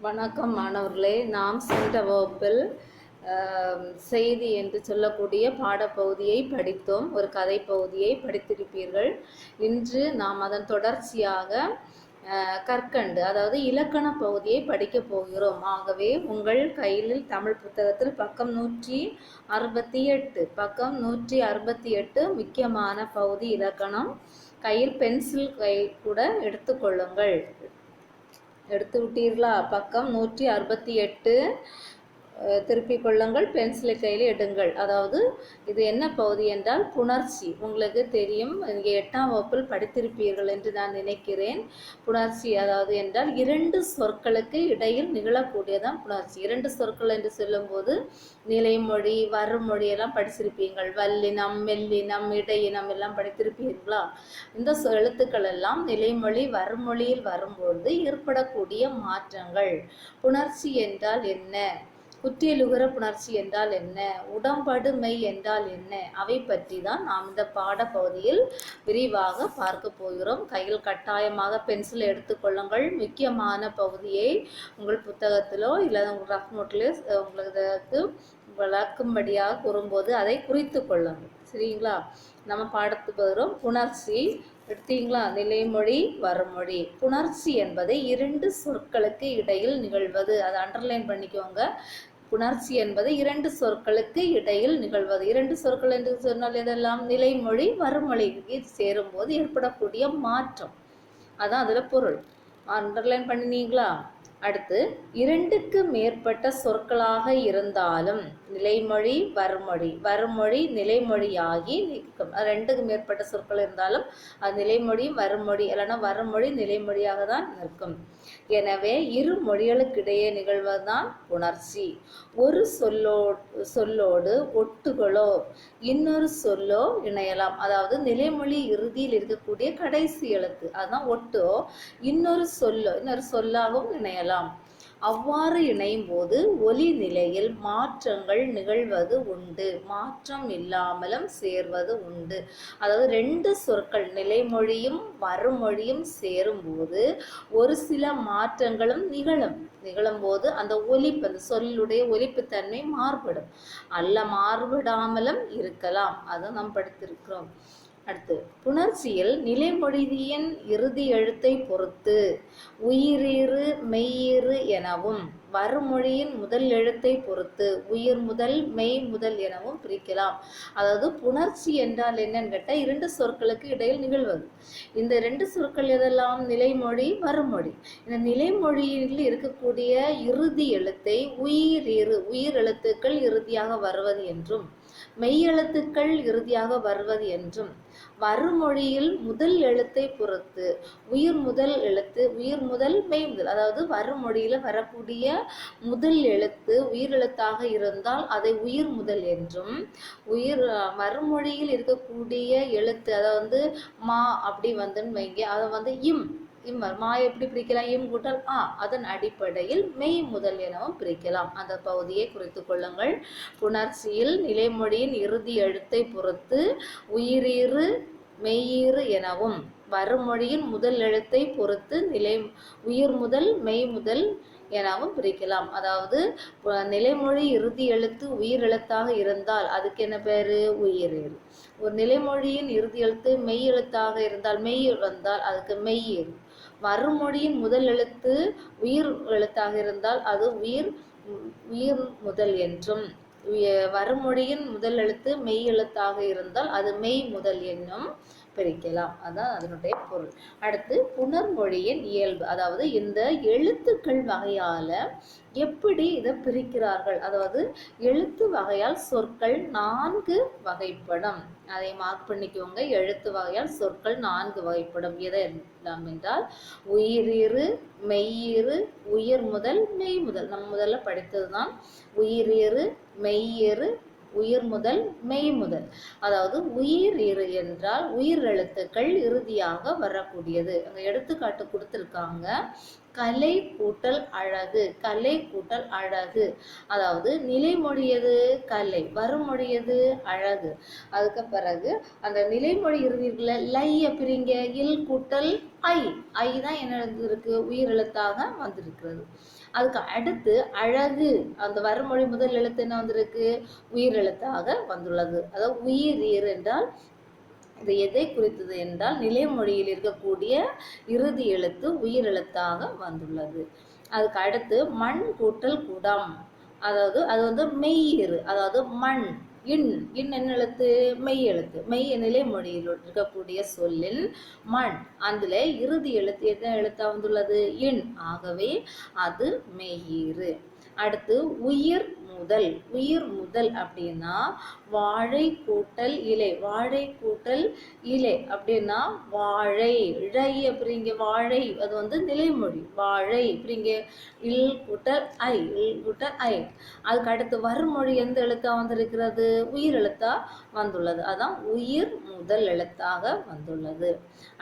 வணக்கம் மாணவர்களே. நாம் சென்ற வகுப்பில் செய்தி என்று சொல்லக்கூடிய பாடப்பகுதியை படித்தோம். ஒரு கதை பகுதியை படித்திருப்பீர்கள். இன்று நாம் அதன் தொடர்ச்சியாக கற்கண்டு, அதாவது இலக்கண பகுதியை படிக்கப் போகிறோம். ஆகவே உங்கள் கையில் தமிழ் புத்தகத்தில் பக்கம் 168 முக்கியமான பகுதி இலக்கணம். கையில் பென்சில் கூட எடுத்துக்கொள்ளுங்கள். எடுத்து விட்டீர்களா? பக்கம் 168 திருப்பிக் கொள்ளுங்கள், பென்சிலை கையில் எடுங்கள். அதாவது இது என்ன பகுதி என்றால் புணர்ச்சி. உங்களுக்கு தெரியும், இங்கே 8ஆம் வகுப்பில் படித்திருப்பீர்கள் என்று நான் நினைக்கிறேன். புணர்ச்சி அதாவது என்றால் இரண்டு சொற்களுக்கு இடையில் நிகழக்கூடியதான் புணர்ச்சி. இரண்டு சொற்கள் என்று சொல்லும்போது நிலைமொழி, வறுமொழி எல்லாம் படிச்சிருப்பீர்கள். வல்லினம், மெல்லினம், இடையினம் எல்லாம் படித்திருப்பீர்களா? இந்த எழுத்துக்கள் எல்லாம் நிலைமொழி, வறுமொழியில் வரும்பொழுது ஏற்படக்கூடிய மாற்றங்கள். புணர்ச்சி என்றால் என்ன? குற்றியலுகர புணர்ச்சி என்றால் என்ன? உடம்படுமை என்றால் என்ன? அவை பற்றி தான் நாம் இந்த பாடப்பகுதியில் விரிவாக பார்க்க போகிறோம். கையில் கட்டாயமாக பென்சில் எடுத்துக்கொள்ளுங்கள். முக்கியமான பகுதியை உங்கள் புத்தகத்திலோ இல்லை உங்கள் ரஃப் நோட்டிலோ உங்களுக்கு விளக்கும்படியாக கூறும்போது அதை குறித்து கொள்ளுங்கள். சரிங்களா? நம்ம பாடத்துக்கு வரும் புணர்ச்சி. எடுத்தீங்களா? நிலைமொழி, வறுமொழி. புணர்ச்சி என்பதை இரண்டு சொற்களுக்கு இடையில் நிகழ்வது. அதை அண்டர்லைன் பண்ணிக்கோங்க. புணர்ச்சி என்பது இரண்டு சொற்களுக்கு இடையில் நிகழ்வது. இரண்டு சொற்கள் என்று சொன்னால் இதெல்லாம் நிலைமொழி, வறுமொழிக்கு சேரும்போது ஏற்படக்கூடிய மாற்றம். அதான் அதில் பொருள். அண்டர்லைன் பண்ணினீங்களா? அடுத்து, இரண்டுக்கு மேற்பட்ட சொற்களாக இருந்தாலும் நிலைமொழி, வறுமொழி நிலைமொழியாகி நிற்கும். ரெண்டுக்கு மேற்பட்ட சொற்கள் இருந்தாலும் அது நிலைமொழி, வறுமொழி, இல்லைன்னா வறுமொழி நிலைமொழியாக தான் நிற்கும். எனவே இரு மொழிகளுக்கிடையே நிகழ்வதுதான் புணர்ச்சி. ஒரு சொல்லோடு ஒட்டுகளோ இன்னொரு சொல்லோ இணையலாம். அதாவது நிலைமொழி இறுதியில் இருக்கக்கூடிய கடைசி எழுத்து, அதுதான் ஒட்டோ, இன்னொரு சொல்லாகவும் இணையலாம். அவ்வாறு இணையும் போது ஒலி நிலையில் மாற்றங்கள் நிகழ்வது உண்டு. மாற்றம் இல்லாமலும் சேர்வது உண்டு. அதாவது ரெண்டு சொற்கள் நிலைமொழியும் வறுமொழியும் சேரும்போது ஒரு சில மாற்றங்களும் நிகழும்போது அந்த ஒலிப்பு, அந்த சொல்லுடைய ஒலிப்புத்தன்மை மாறுபடும். மாறுபடாமலும் இருக்கலாம். அதை நாம் படித்திருக்கிறோம். அடுத்து, புணர்ச்சியில் நிலைமொழியின் இறுதி எழுத்தை பொறுத்து உயிரீறு, மெய்யீறு எனவும், வறுமொழியின் முதல் எழுத்தை பொறுத்து உயிர் முதல், மெய் முதல் எனவும் பிரிக்கலாம். அதாவது புணர்ச்சி என்றால் என்னன்னு கேட்டால் இரண்டு சொற்களுக்கு இடையில் நிகழ்வது. இந்த ரெண்டு சொற்கள் எதெல்லாம்? நிலைமொழி, வறுமொழி. இந்த நிலைமொழியில் இருக்கக்கூடிய இறுதி எழுத்தை உயிர் எழுத்துக்கள் இறுதியாக வருவது என்றும், மெய்யெழுத்துக்கள் இறுதியாக வருவது என்றும், வறுமொழியில் முதல் எழுத்தை பொறுத்து உயிர் முதல், மெய் முதல், அதாவது வறுமொழியில வரக்கூடிய முதல் எழுத்து உயிரெழுத்தாக இருந்தால் அதை உயிர் முதல் என்றும், வறுமொழியில் இருக்கக்கூடிய எழுத்து அதாவது மா அப்படி வந்துன்னு வைங்க, அதை மா எப்படி பிரிக்கலாம்? இம் கூட்டல் ஆ. அதன் அடிப்படையில் மெய் முதல் எனவும் பிரிக்கலாம். அந்த பகுதியை குறித்து கொள்ளுங்கள். புணர்ச்சியில் நிலைமொழியின் இறுதி எழுத்தை பொறுத்து உயிரீறு, மெய்யீறு எனவும், வறுமொழியின் முதல் எழுத்தை பொறுத்து உயிர் முதல், மெய் முதல் எனவும் பிரிக்கலாம். அதாவது நிலைமொழி இறுதி எழுத்து உயிர் எழுத்தாக இருந்தால் அதுக்கு என்ன பேரு? உயிரீறு. ஒரு நிலைமொழியின் இறுதி எழுத்து மெய் எழுத்தாக இருந்தால், மெய் வந்தால் அதுக்கு மெய்யீறு. வறுமொழியின் முதல் எழுத்து உயிர் எழுத்தாக இருந்தால் அது உயிர் முதல் என்றும், வறுமொழியின் முதல் எழுத்து மெய் எழுத்தாக இருந்தால் அது மெய் முதல் என்னும் பிரிக்கலாம். அதான் அதனுடைய பொருள். அடுத்து, புணர்மொழியின் இயல்பு. அதாவது இந்த எழுத்துக்கள் வகையால எப்படி இதை பிரிக்கிறார்கள்? அதாவது எழுத்து வகையால் சொற்கள் 4 வகைப்படும். அதை மார்க் பண்ணிக்கோங்க. எழுத்து வகையால் சொற்கள் 4 வகைப்படும். எதெல்லாம் என்றால் உயிரீறு, மெய்யீறு, உயிர் முதல், மெய் முதல். நம்ம முதல்ல படித்ததுதான் உயிரீறு, மெய்யீறு, உயிர் முதல், மெய் முதல். அதாவது உயிரீறு என்றால் உயிர் எழுத்துக்கள் இறுதியாக வரக்கூடியது. அங்கே எடுத்துக்காட்டு கொடுத்துருக்காங்க. கலை கூட்டல் அழகு, கலை கூட்டல் அழகு. அதாவது நிலைமொழி எது? கலை. வருமொழி எது? அழகு. அதுக்கு பிறகு அந்த நிலைமொழி இறுதியில லைய பிரிங்க, இல் கூட்டல் ஐ. ஐ தான் என்ன இருக்கு? உயிரெழுத்தாக வந்திருக்கிறது. அதுக்கு அடுத்து அழகு, அந்த வருமொழி முதல் எழுத்து என்ன வந்திருக்கு? உயிரெழுத்தாக வந்துள்ளது. அதாவது உயிர் என்றால் இது எதை குறித்தது என்றால் நிலைமொழியில் இருக்கக்கூடிய இறுதி எழுத்து உயிரெழுத்தாக வந்துள்ளது. அதுக்கு அடுத்து மண் கூட்டல் குடம், அதாவது அது வந்து மெய்யிரு, அதாவது மண். இன் என்ன எழுத்து? மெய் எழுத்து. மெய் நிலைமொழியில் இருக்கக்கூடிய சொல்லில் மண், அதுல இறுதி எழுத்து என்ன எழுத்தா வந்துள்ளது? இன். ஆகவே அது மெய்யிரு. அடுத்து உயிர் முதல். உயிர் முதல் அப்படின்னா வாழை கூட்டல் இலை, வாழை கூட்டல் இலை அப்படின்னா வாழை. இழை அப்படிங்க வாழை, அது வந்து நிலைமொழி. வாழை அப்படிங்க இல் கூட்டல் ஐ, இல் கூட்டல் ஐ. அதுக்கு அடுத்து வருமொழி எந்த எழுத்தா வந்திருக்கிறது? உயிர் எழுத்தா வந்துள்ளது. அதான் உயிர் முதல் எழுத்தாக வந்துள்ளது.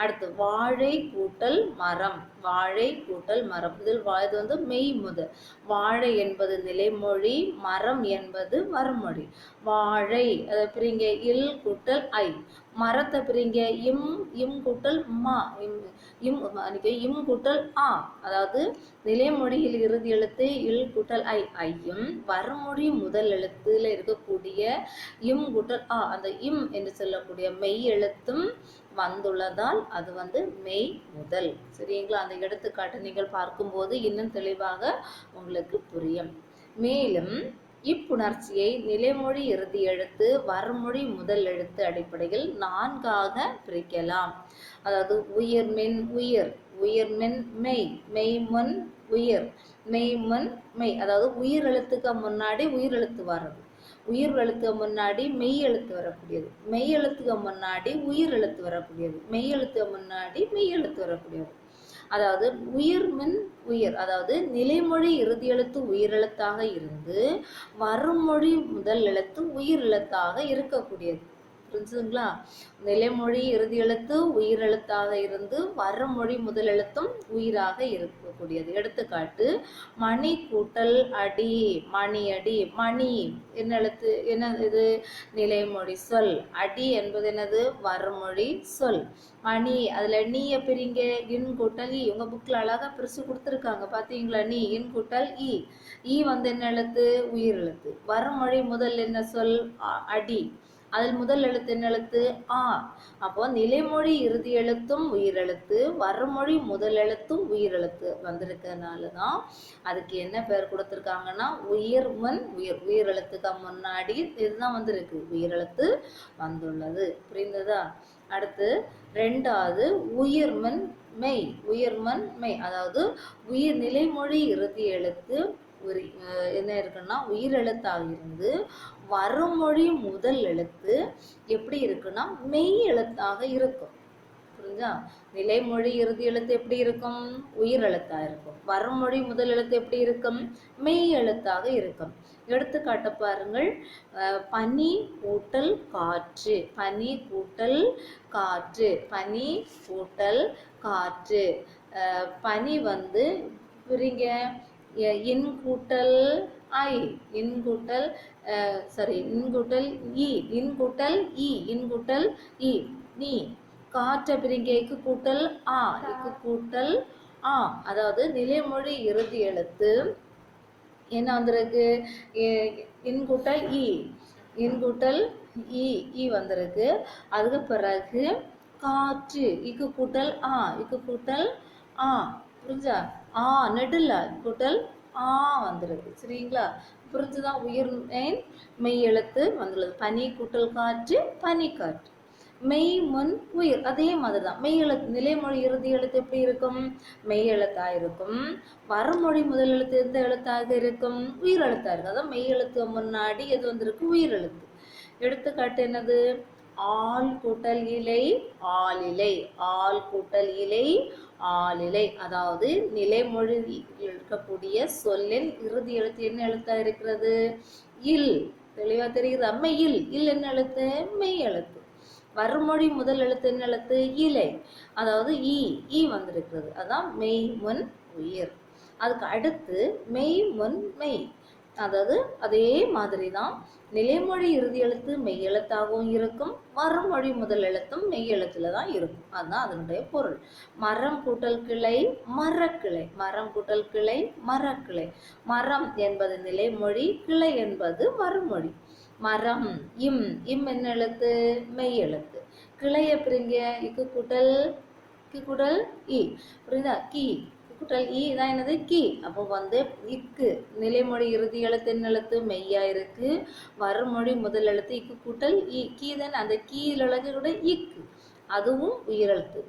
அடுத்து வாழை கூட்டல் மரம், வாழை கூட்டல் மரம். இதில் இது வந்து மெய் முதல். வாழை என்பது நிலைமொழி, மரம் என்பது வருமொழி. வாழை அதை பிரிங்க இல் கூட்டல் ஐ. மரத்தை பிரிங்க இம் கூட்டல் மா, இம் கூட்டல் ஆ. அதாவது நிலைமொழியில் இறுதி எழுத்து இல் கூட்டல் ஐ ஐயும், வருமொழி முதல் எழுத்துல இருக்கக்கூடிய இம் கூட்டல் ஆ, அந்த இம் என்று சொல்லக்கூடிய மெய் எழுத்தும் வந்துள்ளதால் அது வந்து மெய் முதல். சரிங்களா? அந்த எடுத்துக்காட்டை நீங்கள் பார்க்கும்போது இன்னும் தெளிவாக உங்களுக்கு புரியும். மேலும் இப்புணர்ச்சியை நிலைமொழி இறுதி எழுத்து, வருமொழி முதல் எழுத்து அடிப்படையில் 4ஆக பிரிக்கலாம். அதாவது உயிர்மென் உயிர், உயிர்மென் மெய், மெய்முன் உயிர், மெய்முன் மெய். அதாவது உயிர் எழுத்துக்கு முன்னாடி உயிர் எழுத்து வர்றது, உயிர் எழுத்துக்கு முன்னாடி மெய் எழுத்து வரக்கூடியது, மெய் எழுத்துக்கு முன்னாடி உயிர் எழுத்து வரக்கூடியது, மெய் எழுத்துக்கு முன்னாடி மெய் எழுத்து வரக்கூடியது. அதாவது உயிர்மென் உயிர், அதாவது நிலைமொழி இறுதி எழுத்து உயிரெழுத்தாக இருந்து வருமொழி முதல் எழுத்து உயிர் எழுத்தாக இருக்கக்கூடியது. புரிஞ்சுங்களா? நிலைமொழி இறுதி எழுத்து உயிரெழுத்தாக இருந்து வருமொழி முதல் எழுத்தும் உயிராக இருக்கக்கூடியது. எடுத்துக்காட்டு மணி கூட்டல் அடி, மணி அடி. மணி என்ன எழுத்து? என்ன இது? நிலைமொழி சொல். அடி என்பது என்னது? வருமொழி சொல். மணி, அதுல நீய பிரிங்க இன் கூட்டல் இ. உங்க புக்ல அழகா பிரிச்சு கொடுத்துருக்காங்க, பாத்தீங்களா? நீ இன் கூட்டல் இ. ஈ வந்து என்ன எழுத்து? உயிர் எழுத்து. வருமொழி முதல் என்ன சொல்? அடி. அதில் முதல் எழுத்து என்ன எழுத்து? ஆ. அப்போ நிலைமொழி இறுதி எழுத்தும் உயிரெழுத்து, வருமொழி முதல் எழுத்தும் உயிரெழுத்து வந்திருக்கிறதுனால தான் அதுக்கு என்ன பேர் கொடுத்துருக்காங்கன்னா உயிர்மன் உயிர். உயிரெழுத்துக்கு முன்னாடி இதுதான் வந்திருக்கு, உயிரெழுத்து வந்துள்ளது. புரிந்ததா? அடுத்து ரெண்டாவது உயிர்மன் மெய். உயிர்மன் மெய், அதாவது உயிர் நிலைமொழி இறுதி எழுத்து என்ன இருக்குன்னா உயிரெழுத்தாக இருந்து வருமொழி முதல் எழுத்து எப்படி இருக்குன்னா மெய் எழுத்தாக இருக்கும். புரிஞ்சா? நிலைமொழி இறுதி எழுத்து எப்படி இருக்கும்? உயிர் எழுத்தாக இருக்கும். வருமொழி முதல் எழுத்து எப்படி இருக்கும்? மெய் எழுத்தாக இருக்கும். எடுத்துக்காட்ட பாருங்கள். பனி கூட்டல் காற்று, பனி கூட்டல் காற்று, பனி கூட்டல் காற்று. பனி வந்து பிரிங்க இன் கூட்டல் ஐ, இன் கூட்டல் இன் கூட்டல் இ, இன் கூட்டல் இ, இன் கூட்டல் இ. நீ. காற்றை பிரிங்க இக்கு கூட்டல் ஆ, இக்கு கூட்டல் ஆ. அதாவது நிலைமொழி இறுதி எழுத்து என்ன வந்திருக்கு? இன் கூட்டல் இ, இன் கூட்டல் இ, இ வந்திருக்கு. அதுக்கு பிறகு காற்று இக்கு கூட்டல் ஆ, இக்கு கூட்டல் ஆ. புரிஞ்சா? ஆ நெடுல கூட்டல் ஆ வந்திருக்கு. சரிங்களா? புரிஞ்சுதான்? உயிர் மெய் எழுத்து வந்துள்ளது. பனி கூட்டல் காற்று, பனி காற்று. மெய் முன் உயிர், அதே மாதிரி தான். மெய் எழுத்து நிலைமொழி இறுதி எழுத்து எப்படி இருக்கும்? மெய் எழுத்தாக இருக்கும். வருமொழி முதல் எழுத்து எந்த எழுத்தாக இருக்கும்? உயிர் எழுத்தாக இருக்கும். அதான் மெய் எழுத்து முன்னாடி எது வந்திருக்கு? உயிர் எழுத்து. எடுத்துக்காட்டு என்னது? ஆள் கூட்டல் இலை, ஆளிலை. ஆள் கூட்டல் இலை, ஆளிலை. அதாவது நிலைமொழி இருக்கக்கூடிய சொல்லின் இறுதி எழுத்து என்ன எழுத்தா இருக்கிறது? இல். தெளிவா தெரியுது? மெய்யில். இல் என்ன எழுத்து? மெய் எழுத்து. வருமொழி முதல் எழுத்து என்ன எழுத்து? இலை. அதாவது ஈ, ஈ வந்திருக்கிறது. அதான் மெய் முன் உயிர். அதுக்கு அடுத்து மெய் முன் மெய், அதாவது அதே மாதிரி தான் நிலைமொழி இறுதி எழுத்து மெய் எழுத்தாகவும் இருக்கும், மறுமொழி முதல் எழுத்தும் மெய் எழுத்துல தான் இருக்கும். அதுதான் அதனுடைய பொருள். மரம் கூட்டல் கிளை மரக்கிளை, மரம் கூட்டல் கிளை மரக்கிளை. மரம் என்பது நிலைமொழி, கிளை என்பது மறுமொழி. மரம் இம், இம் என்ன எழுத்து? மெய் எழுத்து. கிளைய பிரிங்க, இக்கு கூட்டல் இ, புரியுதா? கி கூட்டல் இ தான் என்னது? கி. அப்போ இக்கு நிலைமொழி இறுதி எழுத்து என்ன எழுத்து? மெய்யா இருக்கு. மறுமொழி முதல் எழுத்து இக்கு கூட்டல் இ, கீ தானே. அந்த கீழ் எழுத்து கூட இக்கு, அதுவும் உயிரெழுத்து.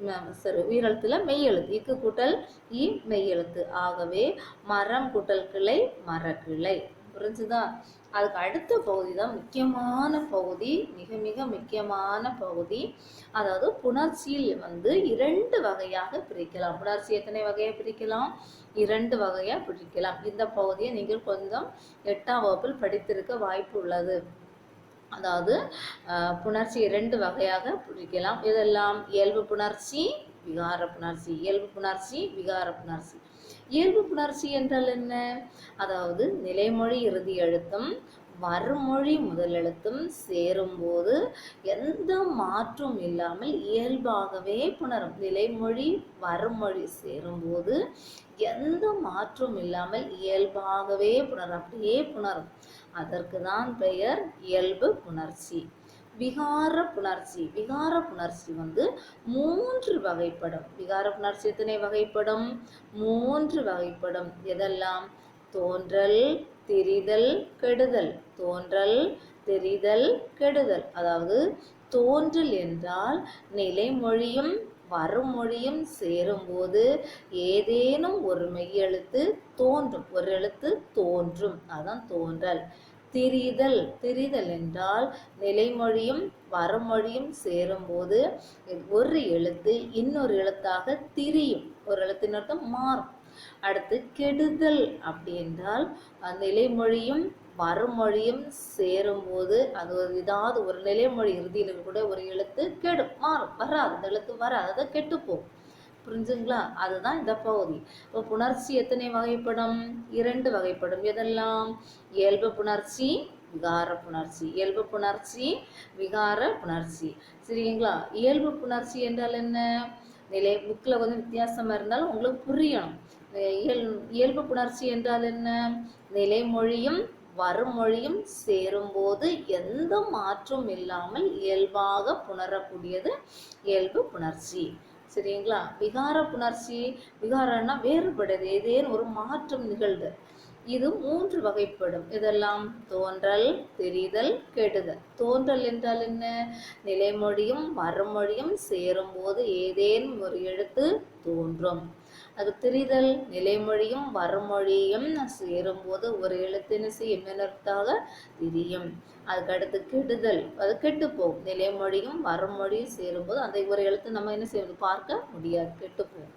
சரி, உயிரெழுத்துல மெய் எழுத்து. இக்கு கூட்டல் இ மெய் எழுத்து. ஆகவே மரம் கூட்டல் கிளை மரக்கிளை. புரிஞ்சுதா? அதுக்கு அடுத்த பகுதி தான் முக்கியமான பகுதி, மிக மிக முக்கியமான பகுதி. அதாவது புணர்ச்சியில் 2 வகையாக பிரிக்கலாம். புணர்ச்சி எத்தனை வகையாக பிரிக்கலாம்? 2 வகையாக பிரிக்கலாம். இந்த பகுதியை நீங்கள் கொஞ்சம் 8ஆம் வகுப்பில் படித்திருக்க வாய்ப்பு உள்ளது. அதாவது புணர்ச்சி 2 வகையாக பிரிக்கலாம். இதெல்லாம் இயல்பு புணர்ச்சி, விகார புணர்ச்சி. இயல்பு புணர்ச்சி, விகார புணர்ச்சி. இயல்பு புணர்ச்சி என்றால் என்ன? அதாவது நிலைமொழி இறுதி எழுத்தும் மறுமொழி முதல் எழுத்தும் சேரும்போது எந்த மாற்றும் இல்லாமல் இயல்பாகவே புணரும். நிலைமொழி மறுமொழி சேரும்போது எந்த மாற்றும் இல்லாமல் இயல்பாகவே புணரும், அப்படியே புணரும். அதற்கு தான் பெயர் இயல்பு புணர்ச்சி. விகார புணர்ச்சி. விகார புணர்ச்சி 3 வகைப்படும். விகார புணர்ச்சி எத்தனை வகைப்படும்? 3 வகைப்படும். எதெல்லாம்? தோன்றல், திரிதல், கெடுதல். தோன்றல், திரிதல், கெடுதல். அதாவது தோன்றல் என்றால் நிலைமொழியும் மறுமொழியும் சேரும்போது ஏதேனும் ஒரு மெய்யெழுத்து தோன்றும், ஒரு எழுத்து தோன்றும், அதான் தோன்றல். திரிதல். திரிதல் என்றால் நிலைமொழியும் மறுமொழியும் சேரும்போது ஒரு எழுத்து இன்னொரு எழுத்தாக திரியும், ஒரு எழுத்தின் அர்த்தம் மாறும். அடுத்து கெடுதல் அப்படி என்றால் நிலைமொழியும் மறுமொழியும் சேரும்போது அது ஏதாவது ஒரு நிலைமொழி இறுதியில் கூட ஒரு எழுத்து கெடும், மாறும், வராது, அந்த எழுத்து வராது, அதை கெட்டுப்போம். புரிஞ்சுங்களா? அதுதான் இந்த பகுதி. இப்போ புணர்ச்சி எத்தனை வகைப்படும்? 2 வகைப்படும். எதெல்லாம்? இயல்பு புணர்ச்சி, விகார புணர்ச்சி. இயல்பு புணர்ச்சி, விகார புணர்ச்சி. சரிங்களா? இயல்பு புணர்ச்சி என்றால் என்ன? புக்கில் வித்தியாசமாக இருந்தாலும் உங்களுக்கு புரியணும். இயல்பு புணர்ச்சி என்றால் என்ன? நிலைமொழியும் மறுமொழியும் சேரும்போது எந்த மாற்றும் இல்லாமல் இயல்பாக புணரக்கூடியது இயல்பு புணர்ச்சி. சரிங்களா? விகார புணர்ச்சி, விகாரம்னா வேறுபடுது, ஏதேனும் ஒரு மாற்றம் நிகழ்வு. இது 3 வகைப்படும். இதெல்லாம் தோன்றல், திரிதல், கெடுதல். தோன்றல் என்றால் என்ன? நிலைமொழியும் மறுமொழியும் சேரும்போது ஏதேனும் ஒரு எழுத்து தோன்றும். அது திரிதல், நிலைமொழியும் மறுமொழியும் சேரும்போது ஒரு எழுத்தின் என்னத்தாக திரியும். அதுக்கடுத்து கெடுதல், அது கெட்டு போகும். நிலைமொழியும் மறுமொழியும் சேரும்போது அந்த ஒரு எழுத்து நம்ம என்ன செய்வது? பார்க்க முடியாது, கெட்டு போகும்.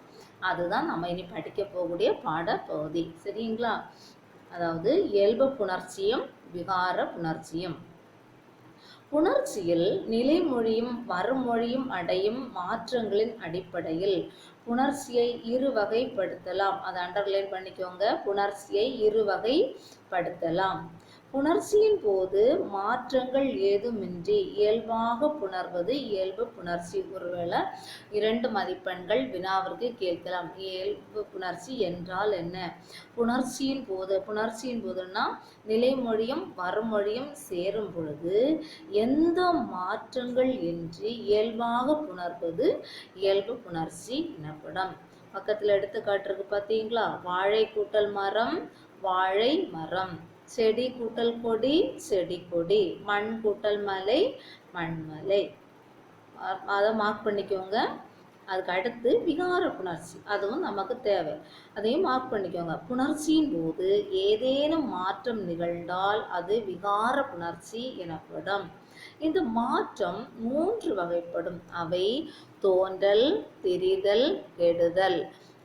அதுதான் நம்ம இனி படிக்க போகக்கூடிய பாட பகுதி. சரிங்களா? அதாவது இயல்பு புணர்ச்சியும் விகார புணர்ச்சியும். புணர்ச்சியில் நிலைமொழியும் மறுமொழியும் அடையும் மாற்றங்களின் அடிப்படையில் புணர்ச்சியை 2 வகைப்படுத்தலாம். அதை அண்டர்லைன் பண்ணிக்கோங்க. புணர்ச்சியை 2 வகைப்படுத்தலாம். புணர்ச்சியின் போது மாற்றங்கள் ஏதுமின்றி இயல்பாக புணர்வது இயல்பு புணர்ச்சி. ஒருவேளை 2 மதிப்பெண்கள் வினாவிற்கு கேட்கலாம். இயல்பு புணர்ச்சி என்றால் என்ன? புணர்ச்சியின் போதுன்னா நிலைமொழியும் மறுமொழியும் சேரும் பொழுது எந்த மாற்றங்கள் இன்றி இயல்பாக புணர்வது இயல்பு புணர்ச்சி எனப்படும். பக்கத்தில் எடுத்துக்காட்டுருக்கு பார்த்தீங்களா? வாழை கூட்டல் மரம், வாழை மரம். செடி கூட்டல் கொடி, செடி கொடி. மண் கூட்டல் மலை, மண்மலை. அதை மார்க் பண்ணிக்கோங்க. அதுக்கு அடுத்து விகார புணர்ச்சி, அதுவும் நமக்கு தேவை, அதையும் மார்க் பண்ணிக்கோங்க. புணர்ச்சியின் போது ஏதேனும் மாற்றம் நிகழ்ந்தால் அது விகார புணர்ச்சி எனப்படும். இந்த மாற்றம் 3 வகைப்படும். அவை தோன்றல், திரிதல், கெடுதல்.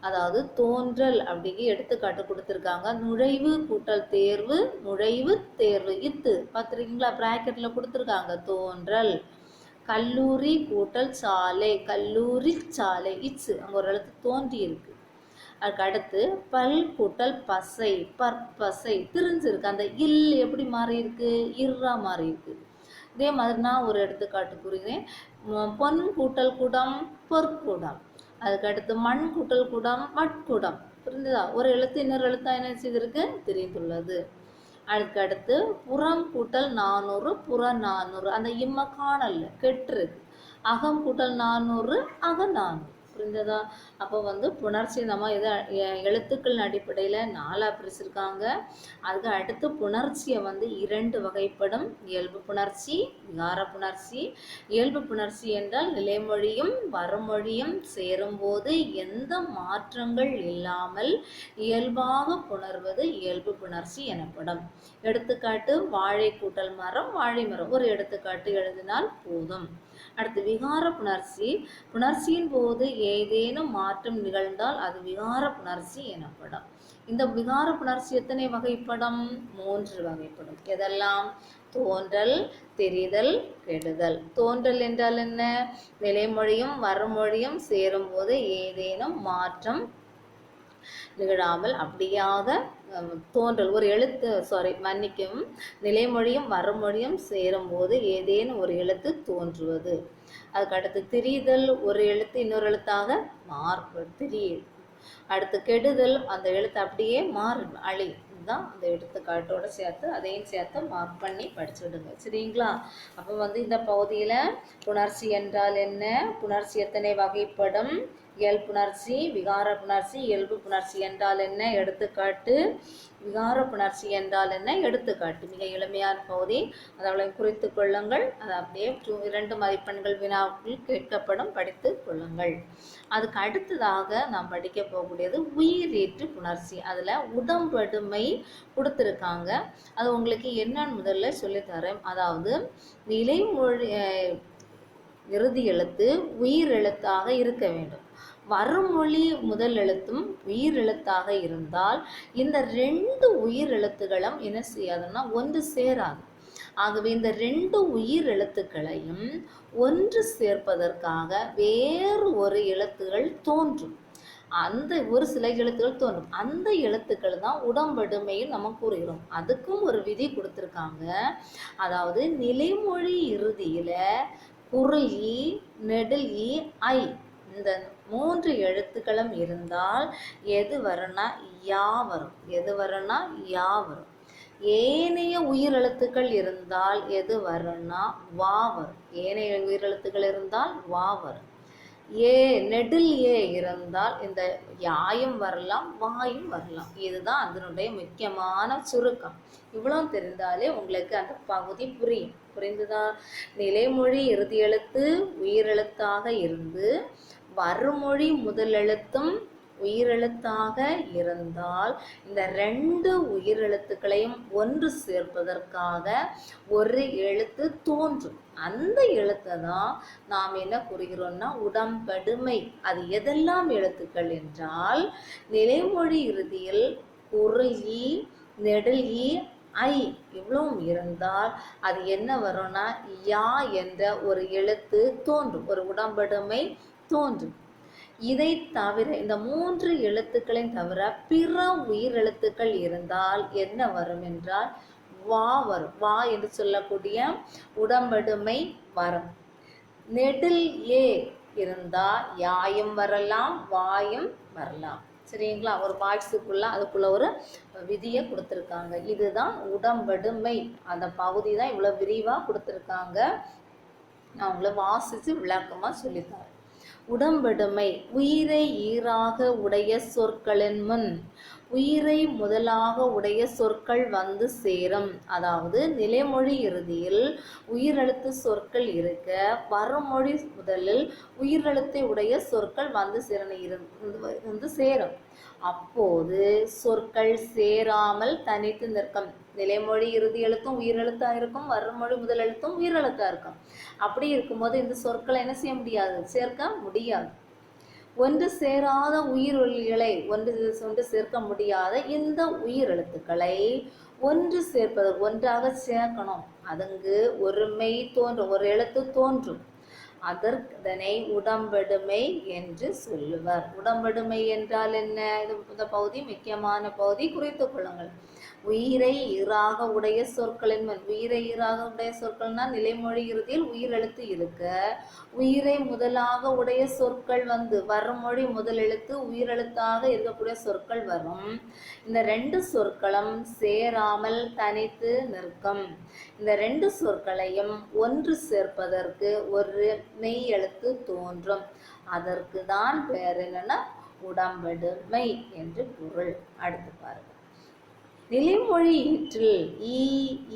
அதாவது தோன்றல் அப்படிங்க எடுத்துக்காட்டு கொடுத்துருக்காங்க. நுழைவு கூட்டல் தேர்வு, நுழைவு தேர்வு. இத்து பார்த்துருக்கீங்களா? பிராக்கெட்டில் கொடுத்துருக்காங்க. தோன்றல். கல்லூரி கூட்டல் சாலை, கல்லூரி சாலை. இட்ஸ் அங்கே ஒரு எழுத்து தோன்றி இருக்கு. அதுக்கு அடுத்து பல் கூட்டல் பசை, பற்பசை திரிஞ்சிருக்கு. அந்த இல் எப்படி மாறி இருக்கு? இர்ரா மாறி இருக்கு. இதே மாதிரி நான் ஒரு எடுத்துக்காட்டு கூறுகிறேன். பொன் கூட்டல் குடம் பொற்குடம். அதுக்கடுத்து மண் கூட்டல் குடம் மட்குடம். புரிஞ்சுதா? ஒரு எழுத்து இன்னொரு எழுத்தா என்ன செய்திருக்கு? தெரிந்துள்ளது. அதுக்கடுத்து புறம் கூட்டல் 400 புறநானூறு. அந்த இம்ம காணல்ல, கெட்டுருக்கு. அகம் கூட்டல் 400 அக 400. புரிஞ்சதா? அப்போ புணர்ச்சி நம்ம இதை எழுத்துக்கள் அடிப்படையில் 4ஆக பிரிச்சிருக்காங்க. அதுக்கு அடுத்து புணர்ச்சியை 2 வகைப்படும். இயல்பு புணர்ச்சி, விகார புணர்ச்சி. இயல்பு புணர்ச்சி என்றால் நிலைமொழியும் வறுமொழியும் சேரும்போது எந்த மாற்றங்கள் இல்லாமல் இயல்பாக புணர்வது இயல்பு புணர்ச்சி எனப்படும். எடுத்துக்காட்டு வாழை கூட்டல் மரம் வாழை மரம். ஒரு எடுத்துக்காட்டு எழுதினால் போதும். அடுத்து விகார புணர்ச்சி. புணர்ச்சியின் போது ஏதேனும் மாற்றம் நிகழ்ந்தால் அது விகார புணர்ச்சி எனப்படும். இந்த விகார புணர்ச்சி எத்தனை வகைப்படும்? 3 வகைப்படும். எதெல்லாம்? தோன்றல், தெரிதல், கெடுதல். தோன்றல் என்றால் என்ன? நிலைமொழியும் வறுமொழியும் சேரும் போது ஏதேனும் மாற்றம் நிகழாமல் அப்படியாக தோன்றல், ஒரு எழுத்து மன்னிக்கும், நிலைமொழியும் வறுமொழியும் சேரும்போது ஏதேனும் ஒரு எழுத்து தோன்றுவது. அதுக்கடுத்து திரிதல், ஒரு எழுத்து இன்னொரு எழுத்தாக திரியுது. அடுத்து கெடுதல், அந்த எழுத்து அப்படியே அழி. இதுதான் அந்த எடுத்துக்காட்டோட சேர்த்து அதையும் சேர்த்து மார்க் பண்ணி படிச்சுடுங்க. சரிங்களா? அப்போ இந்த பகுதியில் புணர்ச்சி என்றால் என்ன, புணர்ச்சி எத்தனை வகைப்படும், இயல் புணர்ச்சி, விகார புணர்ச்சி, இயல்பு புணர்ச்சி என்றால் என்ன, எடுத்துக்காட்டு, விகார புணர்ச்சி என்றால் என்ன, எடுத்துக்காட்டு. மிக எளிமையான பகுதி, அதை குறித்து கொள்ளுங்கள். அது அப்படியே 2 மதிப்பெண்கள் வினாவில் கேட்கப்படும், படித்து கொள்ளுங்கள். அதுக்கு அடுத்ததாக நாம் படிக்க போகக்கூடியது உயிரீற்று புணர்ச்சி. அதில் உடம்படுமை கொடுத்துருக்காங்க. அது உங்களுக்கு என்னன்னு முதல்ல சொல்லித்தரேன். அதாவது நிலைமொழி இறுதி எழுத்து உயிர் எழுத்தாக இருக்க வேண்டும். வறுமொழி முதல் எழுத்தும் உயிர் எழுத்தாக இருந்தால் இந்த 2 உயிர் எழுத்துக்களும் என்ன செய்யாதுன்னா ஒன்று சேராது. ஆகவே இந்த 2 உயிர் எழுத்துக்களையும் ஒன்று சேர்ப்பதற்காக வேறு ஒரு எழுத்துகள் தோன்றும். அந்த ஒரு சில எழுத்துக்கள் தோன்றும். அந்த எழுத்துக்கள் தான் உடம்படுமையில் நம்ம கூறுகிறோம். அதுக்கும் ஒரு விதி கொடுத்துருக்காங்க. அதாவது நிலைமொழி இறுதியில் குரில் ஈ, நெடில் ஈ, ஐ இந்த 3 எழுத்துக்களும் இருந்தால் எது வரும்னா யா வரும். எது வரும்னா யா வரும். ஏனைய உயிரெழுத்துக்கள் இருந்தால் எது வரும்னா வா வரும். ஏனைய உயிரெழுத்துக்கள் இருந்தால் வா வரும். ஏ நெடில் ஏ இருந்தால் இந்த யாயும் வரலாம் வாயும் வரலாம். இதுதான் அதனுடைய முக்கியமான சுருக்கம். இவ்வளோ தெரிந்தாலே உங்களுக்கு அந்த பகுதி புரியும். புரிந்துதா? நிலைமொழி இறுதி எழுத்து உயிரெழுத்தாக இருந்து வறுமொழி முதல் எழுத்தும் உயிரெழுத்தாக இருந்தால் இந்த 2 உயிரெழுத்துக்களையும் ஒன்று சேர்ப்பதற்காக ஒரு எழுத்து தோன்றும். அந்த எழுத்தை தான் நாம் என்ன கூறுகிறோம்னா உடம்படுமை. அது எதெல்லாம் எழுத்துக்கள் என்றால் நிலைமொழி இறுதியில் குரில் ஈ, நெடில் ஈ, ஐ இவ்வளவும் இருந்தால் அது என்ன வரும்னா யா என்ற ஒரு எழுத்து தோன்றும், ஒரு உடம்படுமை தோன்றும். இதை தவிர இந்த 3 எழுத்துக்களையும் தவிர பிற உயிரெழுத்துக்கள் இருந்தால் என்ன வரும் என்றால் வா வரும். வா என்று சொல்லக்கூடிய உடம்படுமை வரும். நெடில் ஏ இருந்தால் யாயும் வரலாம் வாயும் வரலாம். சரிங்களா? ஒரு பாக்ஸுக்குள்ள அதுக்குள்ள ஒரு விதியை கொடுத்துருக்காங்க. இதுதான் உடம்படுமை. அந்த பகுதி தான் இவ்வளோ விரிவாக கொடுத்துருக்காங்க. நான் உங்களை வாசித்து விளக்கமாக சொல்லித்தரேன். உடம்படுமை உயிரை ஈராக உடைய சொற்களின் முன் உயிரை முதலாக உடைய சொற்கள் வந்து சேரும். அதாவது நிலைமொழி இறுதியில் உயிரெழுத்து சொற்கள் இருக்க வறுமொழி முதலில் உயிரெழுத்தை உடைய சொற்கள் வந்து சேரும். அப்போது சொற்கள் சேராமல் தனித்து நிற்கும். நிலைமொழி இறுதி எழுத்தும் உயிரெழுத்தாக இருக்கும், வறுமொழி முதல் எழுத்தும் உயிரெழுத்தாக இருக்கும். அப்படி இருக்கும்போது இந்த சொற்களை என்ன செய்ய முடியாது, சேர்க்க முடியாது. ஒன்று சேராத உயிரொலிகளை ஒன்று சேர்க்க முடியாத இந்த உயிரெழுத்துக்களை ஒன்று சேர்ப்பதற்கு ஒன்றாக சேர்க்கணும். அதங்கு ஒருமை தோன்றும், ஒரு எழுத்து தோன்றும். அதனை உடம்படுமை என்று சொல்லுவர். உடம்படுமை என்றால் என்ன? இந்த பகுதி முக்கியமான பகுதி, குறித்துக் கொள்ளுங்கள். உயிரை ஈறாக உடைய சொற்களின் உயிரை ஈறாக உடைய சொற்கள்னா நிலைமொழி இறுதியில் உயிரெழுத்து இருக்க, உயிரை முதலாக உடைய சொற்கள் வருமொழி முதல் எழுத்து உயிரெழுத்தாக இருக்கக்கூடிய சொற்கள் வரும். இந்த ரெண்டு சொற்களும் சேராமல் தனித்து நிற்கும். இந்த ரெண்டு சொற்களையும் ஒன்று சேர்ப்பதற்கு ஒரு மெய் எழுத்து தோன்றும். அதற்கு தான் பேர் என்னன்னா உடம்படுமை என்று பொருள். அடுத்து பாருங்க. நிலைமொழி ஈற்றில் ஈ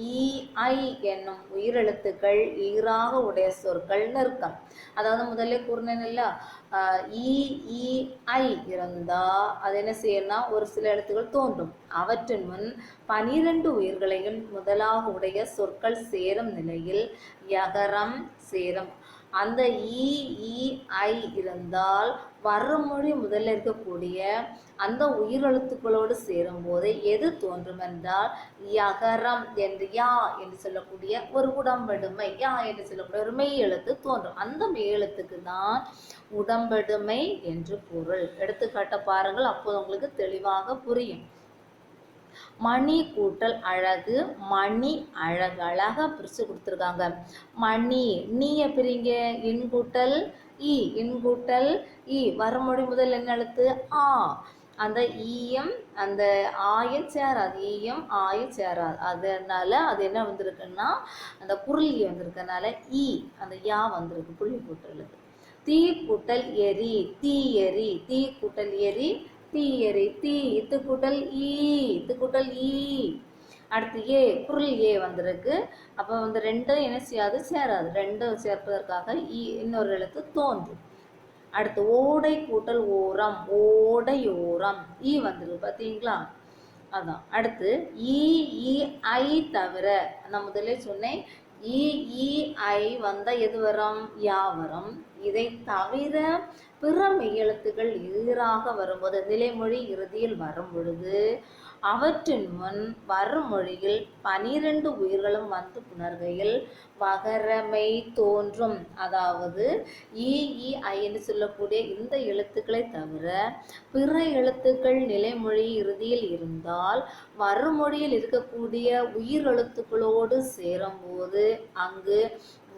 ஈ ஐ என்னும் உயிரெழுத்துக்கள் ஈறாக உடைய சொற்கள் நிற்கும். அதாவது முதல்ல கூறினேன்ல, ஈ ஈ ஐ இருந்தா அது என்ன செய்யணும்னா ஒரு சில எழுத்துக்கள் தோன்றும். அவற்றின் முன் 12 உயிர்களையும் முதலாக உடைய சொற்கள் சேரும் நிலையில் யகரம் சேரும். அந்த ஈ ஈ ஐ இருந்தால் வறுமொழி முதல்ல இருக்கக்கூடிய அந்த உயிரெழுத்துக்களோடு சேரும்போது எது தோன்றும் என்றால் யகரம் என்று யா என்று சொல்லக்கூடிய ஒரு உடம்படுமை, யா என்று சொல்லக்கூடிய ஒரு மெய் எழுத்து தோன்றும். அந்த மெய் எழுத்துக்கு தான் உடம்படுமை என்று பொருள். எடுத்துக்காட்ட பாருங்கள், அப்போது உங்களுக்கு தெளிவாக புரியும். மணி கூட்டல் அழகு, மணி அழகு. அழகா பிரிச்சு கொடுத்துருக்காங்க. மணி நீய பிரிங்க, இன் கூட்டல் இ, இன் கூட்டல் இ. வறுமொழி முதல் என்ன எழுத்து? ஆ. அந்த ஈயம் அந்த ஆயும் சேராது, ஈயம் ஆயும் சேராது. அதனால அது என்ன வந்திருக்குன்னா அந்த குரல் வந்திருக்கனால ஈ அந்த யா வந்திருக்கு, புள்ளி கூட்டலுக்கு. தீ கூட்டல் எரி, தீ எரி, தீ கூட்டல் எரி, தீ எரி, தீ. இத்து கூட்டல் ஈ, இத்து கூட்டல் ஈ. அடுத்து ஏ, குரல் ஏ வந்திருக்கு. அப்போ ரெண்டும் என்ன செய்யாது? சேராது. ரெண்டும் சேர்ப்பதற்காக ஈ இன்னொரு எழுத்து தோன்றும். அடுத்து ஓடை கூட்டல் ஓரம், ஓடை ஓரம். ஈ வந்துருக்கு பார்த்தீங்களா? அதான். அடுத்து ஈ ஈ ஐ தவிர, நான் முதல்ல சொன்னேன், ஈ ஈ ஐ வந்தால் எது வரும்? யா வரும். இதை தவிர பிற மெய்யெழுத்துக்கள் ஈறாக வரும்போது நிலைமொழி இறுதியில் வரும் பொழுது அவற்றின் முன் வறுமொழியில் 12 உயிர்களும் புணர்கையில் வகரமை தோன்றும். அதாவது ஈ ஈ ஐ என்று சொல்லக்கூடிய இந்த எழுத்துக்களை தவிர பிற எழுத்துக்கள் நிலைமொழி இறுதியில் இருந்தால் வறுமொழியில் இருக்கக்கூடிய உயிரெழுத்துக்களோடு சேரும்போது அங்கு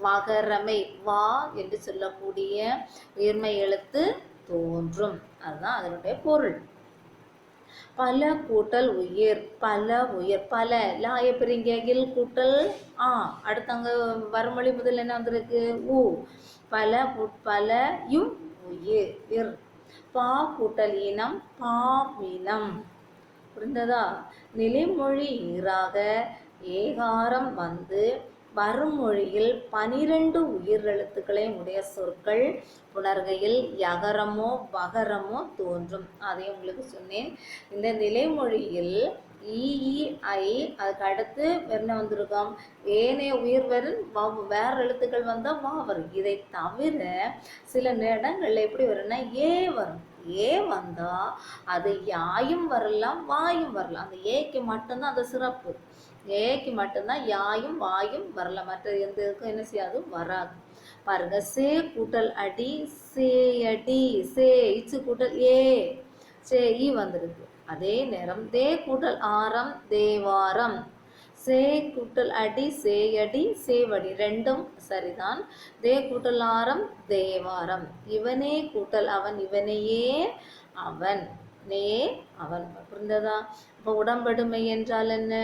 வகரமை வா என்று சொல்லக்கூடிய உயிர்மை எழுத்து தோன்றும். அதுதான் அதனுடைய பொருள். பல கூட்டல் உயிர், பல உயிர், பல லாய பிரிங்க, இல் கூட்டல் ஆ. அடுத்தங்க வறுமொழி முதல் என்ன வந்திருக்கு? ஊ. பல பலயும் உயிர். பா கூட்டல் இனம், பாவினம். புரிந்ததா? நிலைமொழி ஈறாக ஏகாரம் வறுமொழியில் 12 உயிரெழுத்துக்களை உடைய சொற்கள் புணர்கையில் யகரமோ வகரமோ தோன்றும். அதை உங்களுக்கு சொன்னேன். இந்த நிலைமொழியில் ஈ ஈ ஐ அதுக்கு அடுத்து என்ன வந்திருக்கோம்? ஏனைய உயிர் வரும் வேற எழுத்துக்கள் வந்தால் வா வரும். இதை தவிர சில இடங்கள்ல எப்படி வரும்னா ஏ வரும். ஏ வந்தால் அது யாயும் வரலாம் வாயும் வரலாம். அந்த ஏக்கு மட்டும்தான் அந்த சிறப்பு. ஏக்கு மட்டும்தான் யாயும் வாயும் வரலாம். மற்ற எந்த இதுக்கும் என்ன செய்யாது? வராது. பாருங்க, சே கூட்டல் அடி, சேயடி, சே இச்சு கூட்டல் ஏ, சே ஈ வந்திருக்கு. அதே நேரம் தே கூட்டல் ஆரம், தேவாரம். சே கூட்டல் அடி, சேயடி, சேவடி ரெண்டும் சரிதான். தே கூட்டல் ஆரம், தேவாரம். இவனே கூட்டல் அவன், இவனையே அவன், நே அவன். புரிந்ததா? இப்போ உடம்படுமை என்றால் என்ன?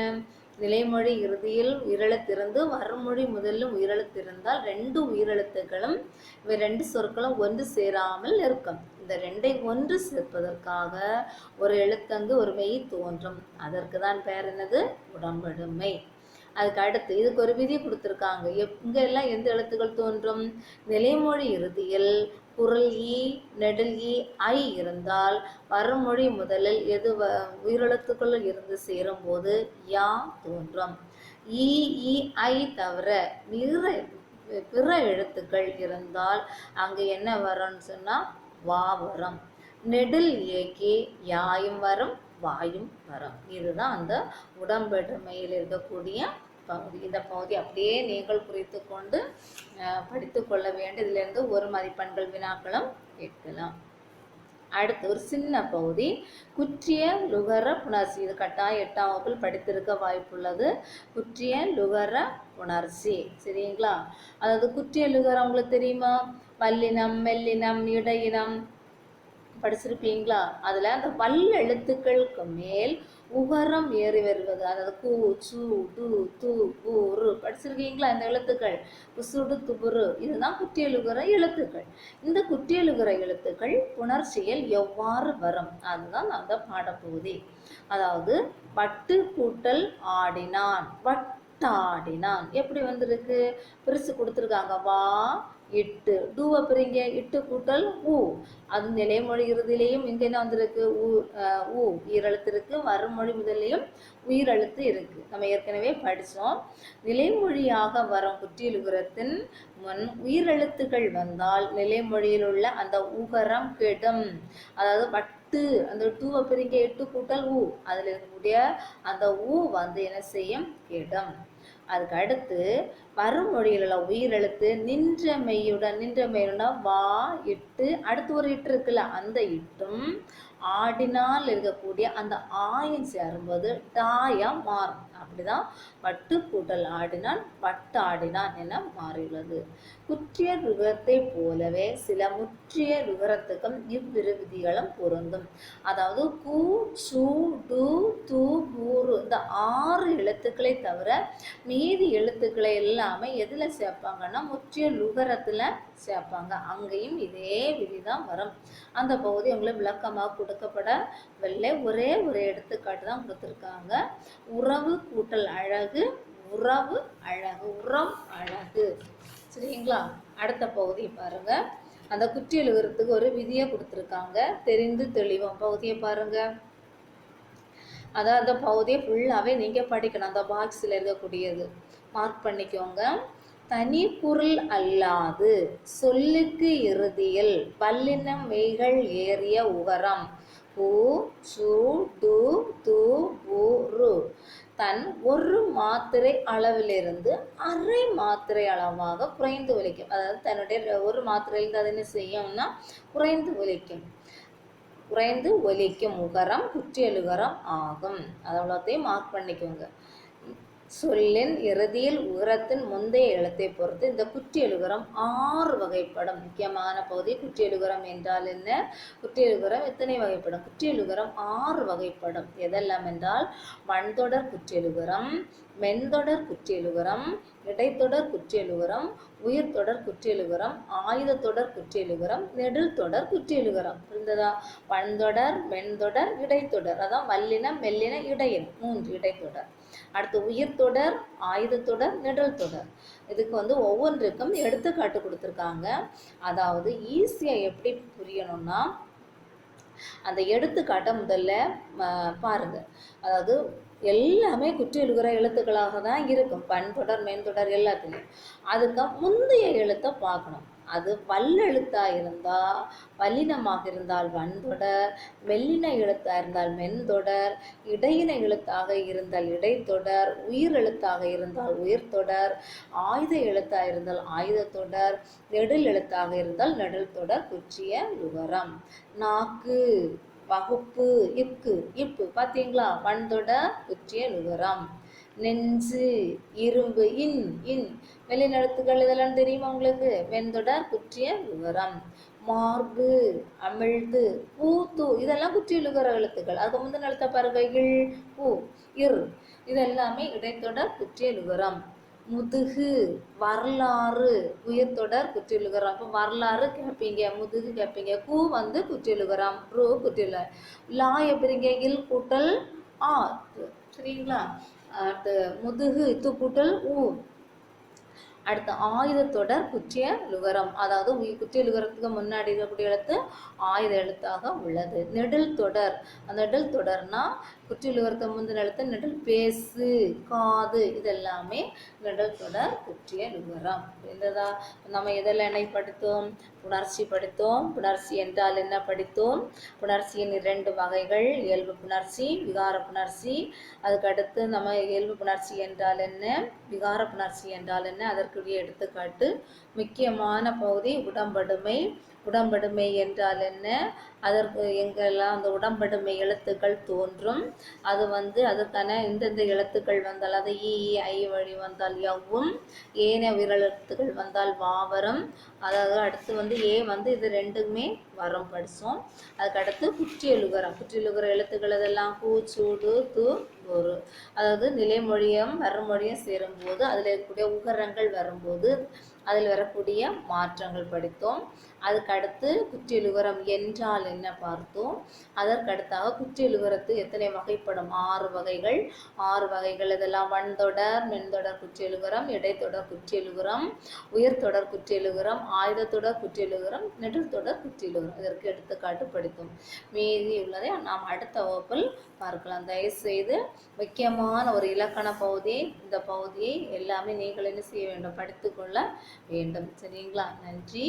நிலைமொழி இறுதியில் உயிரெழுத்திருந்து வறுமொழி முதலில் உயிரெழுத்திருந்தால் 2 உயிரெழுத்துக்களும் இவை 2 சொற்களும் ஒன்று சேராமல் இருக்கும். இந்த 2ஐ ஒன்று சேர்ப்பதற்காக ஒரு எழுத்தங்கு ஒரு மெய் தோன்றும். அதற்கு தான் பெயர் என்னது? உடம்படுமை. அதுக்கு அடுத்து இதுக்கு ஒரு விதி கொடுத்துருக்காங்க. எங்கெல்லாம் எந்த எழுத்துக்கள் தோன்றும்? நிலைமொழி இறுதியில் குரல் ஈ நெடில் ஈ ஐ இருந்தால் வறுமொழி முதலில் எது உயிரெழுத்துக்களில் இருந்து சேரும்போது யா தோன்றும். ஈ ஈ ஐ தவிர பிற எழுத்துக்கள் இருந்தால் அங்கு என்ன வரும்னு சொன்னால் வா வரும். நெடில் ஏக்கி யாயும் வரும் வாயும் வரும். இதுதான் அந்த உடம்படுமையில் இருக்கக்கூடிய பகுதி. இந்த பகுதி அப்படியே நீங்கள் குறித்து கொண்டு படித்து கொள்ள வேண்டும். இதிலிருந்து 1 மதிப்பெண்கள் வினாக்களும் கேட்கலாம். அடுத்து ஒரு சின்ன பகுதி, குற்றிய லுகர புணர்ச்சி. இது கட்டாயம் 8ஆம் வகுப்பில் படித்திருக்க வாய்ப்புள்ளது. குற்றிய லுகர புணர்ச்சி, சரிங்களா? அதாவது குற்றிய லுகரம் உங்களுக்கு தெரியுமா? வல்லினம், மெல்லினம், இடையினம் படிச்சிருப்பீங்களா? அதில் அந்த வல்லெழுத்துக்களுக்கு மேல் உகரம் ஏறி வருவது, அதாவது கு, சு, டு, து, பு, ரு படிச்சிருக்கீங்களா? இந்த எழுத்துக்கள் உசுடு, துபுரு, இதுதான் குற்றியலுகர எழுத்துக்கள். இந்த குற்றியலுகர எழுத்துக்கள் புணர்ச்சியில் எவ்வாறு வரும், அதுதான் அந்த பாடப்பகுதி. அதாவது பட்டு கூட்டல் ஆடினான், வட்டாடினான் எப்படி வந்திருக்கு? பிரித்து கொடுத்துருக்காங்க. வா, இட்டு, டூவை பிரிங்க, இட்டு கூட்டல் ஊ. அது நிலைமொழி இறுதியிலையும் இங்கே என்ன வந்திருக்கு? ஊ உயிரெழுத்து இருக்கு. வருமொழி முதலையும் உயிரெழுத்து இருக்கு. நம்ம ஏற்கனவே படித்தோம். நிலைமொழியாக வரும் குற்றியலுகரத்தின் முன் உயிரெழுத்துக்கள் வந்தால் நிலைமொழியில் உள்ள அந்த உகரம் கெடும். அதாவது வட்டு, அந்த டூவை பிரிங்க, எட்டு கூட்டல் ஊ, அதில் இருக்கக்கூடிய அந்த ஊ வந்து என்ன செய்யும்? கெடும். அதுக்கு அடுத்து வருமொழியில் உள்ள உயிரெழுத்து நின்ற மெய்யுடன், நின்ற மெய்யுடனா வா, இட்டு, அடுத்து ஒரு இட்டு இருக்குல்ல, அந்த இட்டும் ஆடினால் இருக்கக்கூடிய அந்த ஆயம் சேரும்போது டாயம் மாறும். அப்படிதான் வட்டு கூட்டல் ஆடினான், வட்டாடினான் என மாறியுள்ளது. குற்றிய ருகரத்தை போலவே சில முற்றிய ருகரத்துக்கும் இவ்விரு விதிகளும் பொருந்தும். அதாவது கு, சு, டு, து, பூரு இந்த 6 எழுத்துக்களை தவிர மீதி எழுத்துக்களை எல்லாமே எதில் சேர்ப்பாங்கன்னா முற்றிய லுகரத்தில் சேர்ப்பாங்க. அங்கேயும் இதே விதிதான் வரும். அந்த பகுதி உங்களுக்கு விளக்கமாக கொடுக்கப்படவில்லை. ஒரே ஒரு எடுத்துக்காட்டு தான் கொடுத்துருக்காங்க. உறவு கூட்டல் அழகு, உறவு அழகு, உறம் அழகு, சரிங்களா? அடுத்த பகுதி பாருங்க. அந்த குற்றியலுகரத்துக்கு ஒரு விதியை கொடுத்துருக்காங்க. தெரிந்து தெளிவோம் பகுதியை பாருங்க. அதான் அந்த பகுதியை ஃபுல்லாகவே நீங்கள் படிக்கணும். அந்த பாக்ஸில் இருக்கக்கூடியது மார்க் பண்ணிக்கோங்க. தனி பொருள் அல்லாது சொல்லுக்கு இறுதியில் வல்லினம் மெய்கள் ஏறிய உகரம் கு, சு, டு, து, பு, ரு தன் ஒரு மாத்திரை அளவிலிருந்து அரை மாத்திரை அளவாக குறைந்து ஒலிக்கும். அதாவது தன்னுடைய ஒரு மாத்திரையிலிருந்து அது என்ன செய்யும்னா குறைந்து ஒலிக்கும். குறைந்து ஒலிக்கும் உகரம் குற்றியலுகரம் ஆகும். அவ்வளோத்தையும் மார்க் பண்ணிக்கோங்க. சொல்லின் இறுதியில் உகரத்தின் முந்தைய எழுத்தை பொறுத்து இந்த குற்றியலுகரம் 6 வகைப்படும். முக்கியமான பகுதி குற்றியலுகரம் என்றால் என்ன? குற்றியலுகரம் எத்தனை வகைப்படும்? குற்றியலுகரம் 6 வகைப்படும். எதெல்லாம் என்றால் வன்தொடர் குற்றியலுகரம், மென்தொடர் குற்றியலுகரம், இடைத்தொடர் குற்றியலுகரம், உயிர்த்தொடர் குற்றியலுகரம், ஆயுதத்தொடர் குற்றியலுகரம், நெடில் தொடர் குற்றியலுகரம். புரிந்ததா? வன்தொடர், மென்தொடர், இடைத்தொடர், அதான் வல்லினம், மெல்லினம், இடையினம் 3 இடைத்தொடர். அடுத்து உயிர்த்தொடர், ஆயுதத்தொடர், நெடில் தொடர். இதுக்கு வந்து ஒவ்வொன்றுக்கும் எடுத்துக்காட்டு கொடுத்துருக்காங்க. அதாவது ஈஸியாக எப்படி புரியணும்னா அந்த எடுத்துக்காட்டை முதல்ல பாருங்க. அதாவது எல்லாமே குற்றியலுகர எழுத்துக்களாக தான் இருக்கும். பன்தொடர், மென்தொடர் எல்லாத்துலேயும். அதுக்கு முந்தைய எழுத்தை பார்க்கணும். அது வல்லெழுத்தாக இருந்தால் வல்லினமாக இருந்தால் வன்தொடர், மெல்லின எழுத்தாக இருந்தால் மென்தொடர், இடையின எழுத்தாக இருந்தால் இடைத்தொடர், உயிர் எழுத்தாக இருந்தால் உயிர்த்தொடர், ஆயுத எழுத்தாக இருந்தால் ஆயுதத்தொடர், நெடில் எழுத்தாக இருந்தால் நெடில் தொடர் குற்றிய லுகரம். நாக்கு, வகுப்பு, இக்கு, இப்பு பார்த்தீங்களா? வன்தொடர் குற்றிய லுகரம். நெஞ்சு, இரும்பு, இன், இன் வெளிநடத்துகள் இதெல்லாம் தெரியுமா உங்களுக்கு? வெண்தொடர் குற்றிய லுகரம். மார்பு, அமிழ்து, பூத்து இதெல்லாம் குற்றிய லுகர எழுத்துக்கள். அதுக்கு முந்தின எழுத்த பாருங்க. இல், பூ, இர் இதெல்லாமே இடைத்தொடர் குற்றிய லுகரம். முதுகு, வரலாறு உயிர்த்தொடர் குற்றியலுகரம். அப்போ வரலாறு கேட்பீங்க, முதுகு கேட்பீங்க. கூ வந்து குற்றியலுகரம், ரூ குற்றியல. லா எப்படிங்க? இல் கூட்டல் ஆ, சரிங்களா? அடுத்து முதுகு, இத்து கூட்டல் ஊ. அடுத்து ஆயுதத்தொடர் குற்றிய லுகரம், அதாவது குற்றிய லுகரத்துக்கு முன்னாடி இருக்கக்கூடிய எழுத்து ஆயுத எழுத்தாக உள்ளது. நெடில் தொடர், அந்த நெடில் தொடர்னா குற்றியலுகரத்தை முந்தின எழுத்து நெடில் பேசு காது இதெல்லாமே நெடில் தொடர் குற்றியலுகரம். புரிந்ததா? நம்ம எதெல்லாம் என்ன படித்தோம்? புணர்ச்சி படித்தோம். புணர்ச்சி என்றால் என்ன படித்தோம்? புணர்ச்சியின் 2 வகைகள், இயல்பு புணர்ச்சி, விகார புணர்ச்சி. அதுக்கடுத்து நம்ம இயல்பு புணர்ச்சி என்றால் என்ன, விகார புணர்ச்சி என்றால் என்ன, அதற்குரிய எடுத்துக்காட்டு. முக்கியமான பகுதி உடம்படுமை. உடம்படுமை என்றால் என்ன, அதற்கு எங்கெல்லாம் அந்த உடம்படுமை எழுத்துக்கள் தோன்றும், அது அதற்கான இந்தந்த எழுத்துக்கள் வந்தால், அது ஈ ஐ வழி வந்தால் யவ்வும், ஏனைய உயிரெழு எழுத்துக்கள் வந்தால் வாவரும். அதாவது அடுத்து ஏ இது ரெண்டுமே வரம் படித்தோம். அதுக்கடுத்து குற்றியலுகரம். குற்றியலுகர எழுத்துக்கள் இதெல்லாம் கூ சூடு து ஒரு. அதாவது நிலைமொழியும் மறுமொழியும் சேரும்போது அதில் இருக்கக்கூடிய உகரங்கள் வரும்போது அதில் வரக்கூடிய மாற்றங்கள் படித்தோம். அதுக்கடுத்து குற்றியலுகரம் என்றால் என்ன பார்த்தோம். அதற்கடுத்தாக குற்றியலுகரத்து எத்தனை வகைப்படும்? 6 வகைகள். 6 வகைகள் இதெல்லாம் வன்தொடர், மென்தொடர் குற்றியலுகரம், இடைத்தொடர் குற்றியலுகரம், உயர்தொடர் குற்றியலுகரம், ஆயுதத்தொடர் குற்றியலுகரம், நெடில் தொடர் குற்றியலுகரம். இதற்கு எடுத்துக்காட்டு படித்தோம். மீதி உள்ளதை நாம் அடுத்த வகுப்பில் பார்க்கலாம். தயவுசெய்து முக்கியமான ஒரு இலக்கண பகுதி, இந்த பகுதியை எல்லாமே நீங்கள் என்ன செய்ய வேண்டும்? படித்துக்கொள்ள வேண்டும். சரிங்களா? நன்றி.